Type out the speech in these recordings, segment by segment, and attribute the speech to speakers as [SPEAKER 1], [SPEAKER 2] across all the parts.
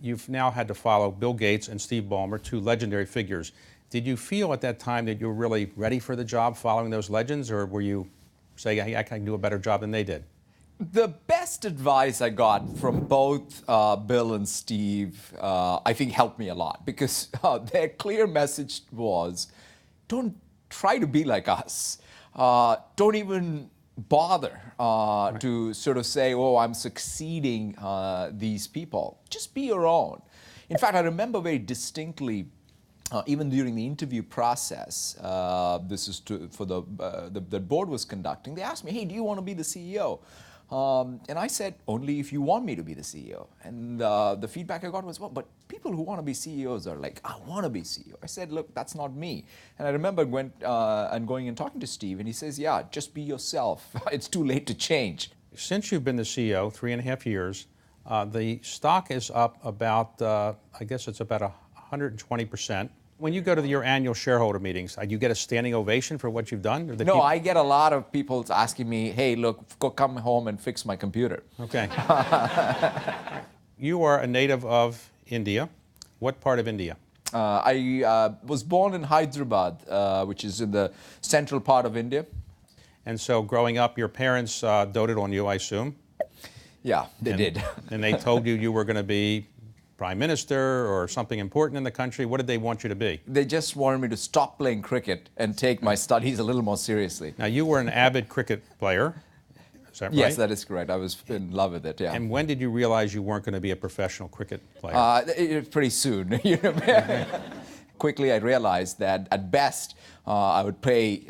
[SPEAKER 1] you've now had to follow Bill Gates and Steve Ballmer, two legendary figures. Did you feel at that time that you were really ready for the job following those legends, or were you saying, hey, I can do a better job than they did?
[SPEAKER 2] The best advice I got from both Bill and Steve, I think helped me a lot, because their clear message was, don't try to be like us. Don't even bother to sort of say, oh, I'm succeeding these people. Just be your own. In fact, I remember very distinctly, even during the interview process, this is for the board was conducting, they asked me, hey, do you want to be the CEO? And I said, only if you want me to be the CEO. And the feedback I got was, well, but people who want to be CEOs are like, I want to be CEO. I said, look, that's not me. And I remember going and talking to Steve, and he says, yeah, just be yourself. It's too late to change.
[SPEAKER 1] Since you've been the CEO, 3.5 years, the stock is up about, I guess it's about 120%. When you go to your annual shareholder meetings, do you get a standing ovation for what you've done?
[SPEAKER 2] No, I get a lot of people asking me, hey, look, go come home and fix my computer.
[SPEAKER 1] Okay. You are a native of India. What part of India?
[SPEAKER 2] I was born in Hyderabad, which is in the central part of India.
[SPEAKER 1] And so growing up, your parents doted on you, I assume?
[SPEAKER 2] Yeah, they did.
[SPEAKER 1] And they told you were going to be Prime Minister or something important in the country. What did they want you to be?
[SPEAKER 2] They just wanted me to stop playing cricket and take my studies a little more seriously.
[SPEAKER 1] Now, you were an avid cricket player. Is that right?
[SPEAKER 2] Yes, that is correct. I was in love with it, yeah.
[SPEAKER 1] And when did you realize you weren't going to be a professional cricket player?
[SPEAKER 2] Pretty soon. Quickly, I realized that at best, I would play,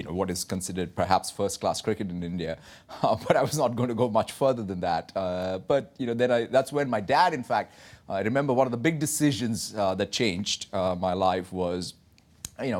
[SPEAKER 2] what is considered perhaps first-class cricket in India, but I was not going to go much further than that. But then that's when my dad, in fact, I remember one of the big decisions that changed my life was,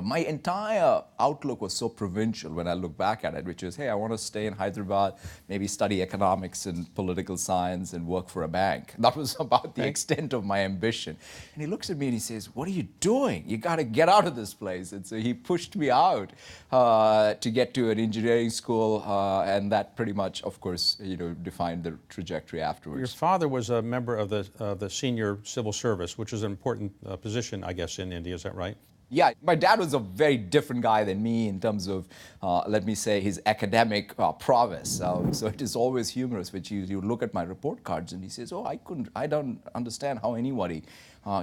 [SPEAKER 2] my entire outlook was so provincial when I look back at it, which is, hey, I want to stay in Hyderabad, maybe study economics and political science and work for a bank. That was about the extent of my ambition. And he looks at me and he says, what are you doing? You got to get out of this place. And so he pushed me out to get to an engineering school, and that pretty much, of course, defined the trajectory afterwards.
[SPEAKER 1] Your father was a member of the senior civil service, which is an important position, I guess, in India. Is that right?
[SPEAKER 2] Yeah, my dad was a very different guy than me in terms of, let me say, his academic prowess. So it is always humorous, which you look at my report cards and he says, oh, I don't understand how anybody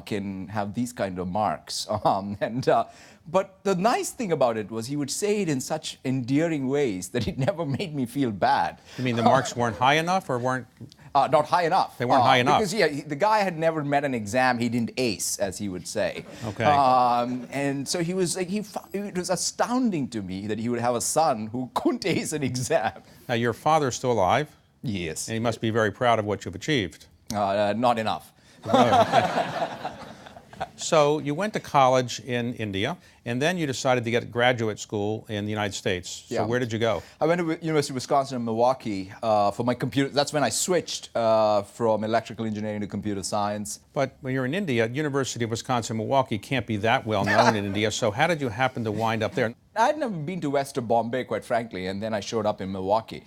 [SPEAKER 2] can have these kind of marks. But the nice thing about it was he would say it in such endearing ways that it never made me feel bad.
[SPEAKER 1] You mean the marks weren't high enough or weren't?
[SPEAKER 2] Not high enough.
[SPEAKER 1] They weren't high enough.
[SPEAKER 2] Because, the guy had never met an exam he didn't ace, as he would say.
[SPEAKER 1] Okay.
[SPEAKER 2] And so he was like, it was astounding to me that he would have a son who couldn't ace an exam.
[SPEAKER 1] Now, your father's still alive.
[SPEAKER 2] Yes.
[SPEAKER 1] And he must be very proud of what you've achieved.
[SPEAKER 2] Not enough.
[SPEAKER 1] So you went to college in India, and then you decided to get a graduate school in the United States. So where did you go?
[SPEAKER 2] I went to University of Wisconsin in Milwaukee for my computer. That's when I switched from electrical engineering to computer science.
[SPEAKER 1] But when you're in India, University of Wisconsin Milwaukee can't be that well known in India. So how did you happen to wind up there?
[SPEAKER 2] I'd never been to west of Bombay, quite frankly, and then I showed up in Milwaukee.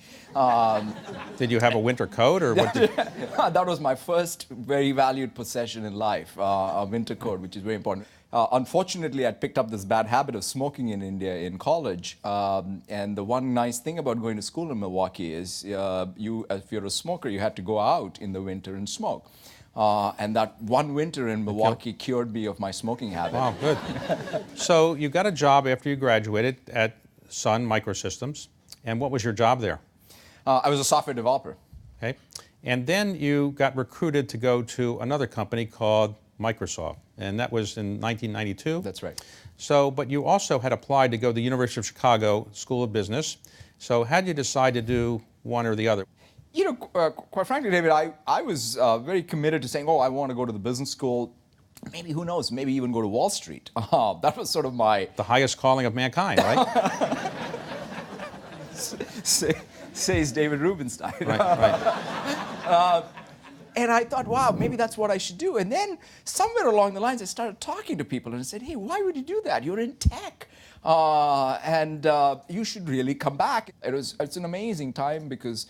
[SPEAKER 1] Did you have a winter coat, or what?
[SPEAKER 2] That was my first very valued possession in life, a winter coat, which is very important. Unfortunately, I'd picked up this bad habit of smoking in India in college, and the one nice thing about going to school in Milwaukee is if you're a smoker, you had to go out in the winter and smoke. And that one winter in Milwaukee cured me of my smoking habit.
[SPEAKER 1] Wow, good. So you got a job after you graduated at Sun Microsystems. And what was your job there?
[SPEAKER 2] I was a software developer.
[SPEAKER 1] Okay. And then you got recruited to go to another company called Microsoft. And that was in 1992?
[SPEAKER 2] That's right.
[SPEAKER 1] So, but you also had applied to go to the University of Chicago School of Business. So how did you decide to do one or the other?
[SPEAKER 2] Quite frankly, David, I was very committed to saying, oh, I want to go to the business school. Maybe, who knows, maybe even go to Wall Street. That was sort of the
[SPEAKER 1] highest calling of mankind, right?
[SPEAKER 2] Says David Rubenstein.
[SPEAKER 1] Right.
[SPEAKER 2] And I thought, wow, maybe that's what I should do. And then somewhere along the lines, I started talking to people and I said, hey, why would you do that? You're in tech. And you should really come back. It's an amazing time because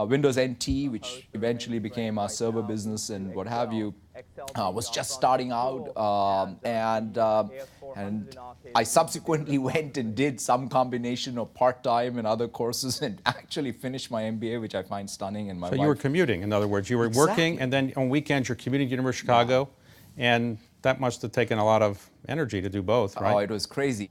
[SPEAKER 2] Windows NT, which eventually became our server business and what have you, was just starting out, and I subsequently went and did some combination of part-time and other courses and actually finished my MBA, which I find stunning. And my
[SPEAKER 1] So
[SPEAKER 2] wife,
[SPEAKER 1] you were commuting, in other words. You were working,
[SPEAKER 2] Exactly.
[SPEAKER 1] and then on weekends you're commuting to University of Chicago, and that must have taken a lot of energy to do both, right?
[SPEAKER 2] Oh, it was crazy.